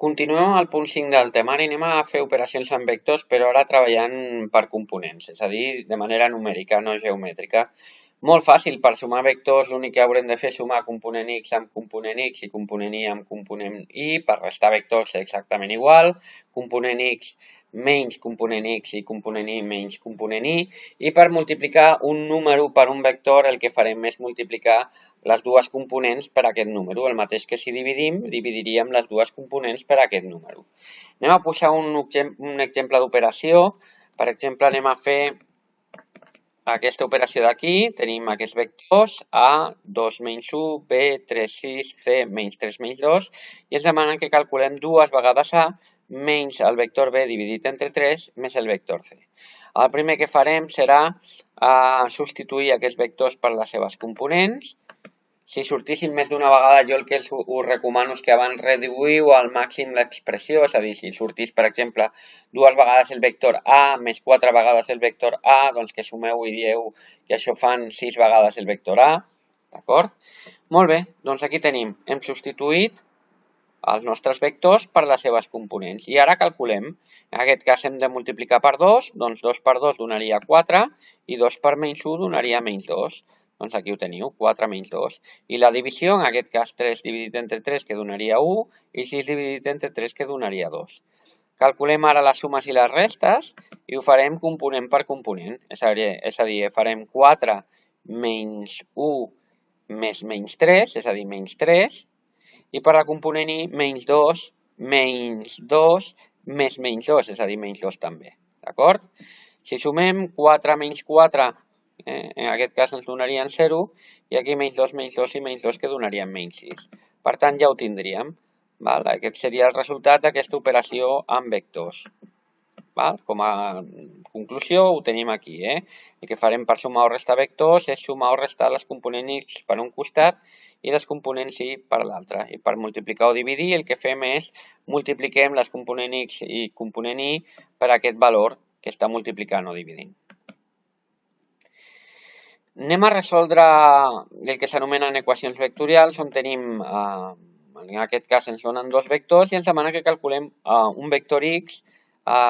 Continuem al punt 5 del temari, anem a fer operacions amb vectors, però ara treballant per components, és a dir, de manera numèrica, no geomètrica. Molt fàcil, per sumar vectors l'únic que haurem de fer és sumar component x amb component x i component y amb component y. Per restar vectors exactament igual, component x menys component x i component y menys component y. I per multiplicar un número per un vector el que farem és multiplicar les dues components per aquest número. El mateix que si dividim, dividiríem les dues components per aquest número. Anem a posar un exemple d'operació. Per exemple, anem a fer aquesta operació d'aquí. Tenim aquests vectors A, 2 menys 1, B, 3, 6, C, menys 3, menys 2, i ens demanen que calculem dues vegades A menys el vector B dividit entre 3 més el vector C. El primer que farem serà substituir aquests vectors per les seves components. Si sortissin més d'una vegada, jo el que us recomano és que abans reduïu al màxim l'expressió, és a dir, si sortís, per exemple, dues vegades el vector A més 4 vegades el vector A, doncs que sumeu i dieu que això fan 6 vegades el vector A, d'acord? Molt bé, doncs aquí tenim, hem substituït els nostres vectors per les seves components. I ara calculem, en aquest cas hem de multiplicar per 2, doncs 2 per 2 donaria 4 i 2 per menys 1 donaria menys 2. Doncs aquí ho teniu, 4 menys 2. I la divisió, en aquest cas 3 dividit entre 3, que donaria 1, i 6 dividit entre 3, que donaria 2. Calculem ara les sumes i les restes i ho farem component per component. És a dir, farem 4 menys 1 més menys 3, és a dir, menys 3, i per la component i menys 2 més menys 2, és a dir, menys 2 també. D'acord? Si sumem 4 menys 4, en aquest cas ens donarien 0, i aquí menys 2 i menys 2 que donarien menys 6. Per tant, ja ho tindríem. Val? Aquest seria el resultat d'aquesta operació amb vectors. Val? Com a conclusió ho tenim aquí. El que farem per sumar o restar vectors és sumar o restar les components x per un costat i les components y per l'altre. I per multiplicar o dividir el que fem és multipliquem les components x i component y per aquest valor que està multiplicant o dividint. Anem a resoldre el que s'anomenen equacions vectorials, on tenim, en aquest cas ens donen dos vectors i ens demana que calculem un vector x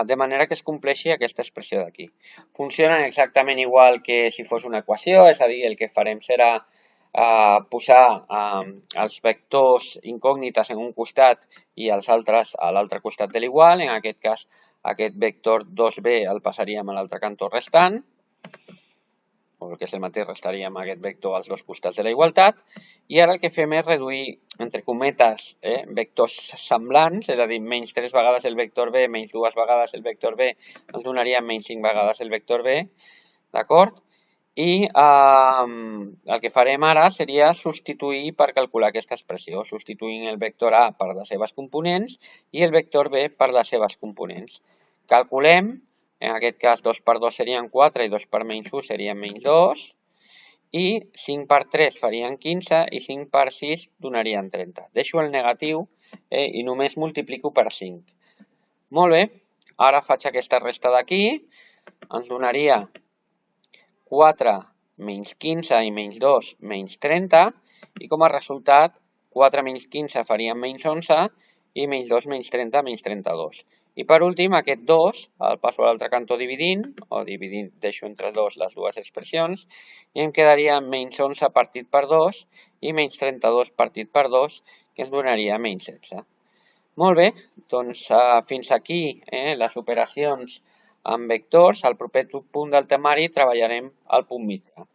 de manera que es compleixi aquesta expressió d'aquí. Funcionen exactament igual que si fos una equació, és a dir, el que farem serà posar els vectors incògnites en un costat i els altres a l'altre costat de l'igual. En aquest cas, aquest vector 2b el passaríem a l'altre cantó restant, o el que és el mateix, restaríem aquest vector als dos costats de la igualtat, i ara el que fem és reduir, entre cometes, vectors semblants, és a dir, menys 3 vegades el vector b, menys 2 vegades el vector b, ens donaria menys 5 vegades el vector b, d'acord? I el que farem ara seria substituir per calcular aquesta expressió, substituint el vector a per les seves components i el vector b per les seves components. Calculem. En aquest cas, 2 per 2 serien 4 i 2 per menys 1 serien menys 2. I 5 per 3 farien 15 i 5 per 6 donarien 30. Deixo el negatiu i només multiplico per 5. Molt bé, ara faig aquesta resta d'aquí. Ens donaria 4 menys 15 i menys 2 menys 30. I com a resultat, 4 menys 15 farien menys 11 i menys 2 menys 30 menys 32. I per últim, aquest 2 el passo a l'altre cantó dividint, o dividint deixo entre 2 les dues expressions, i em quedaria menys 11 partit per 2 i menys 32 partit per 2, que ens donaria menys 16. Molt bé, doncs fins aquí les operacions amb vectors. Al proper punt del temari treballarem al punt mitjà.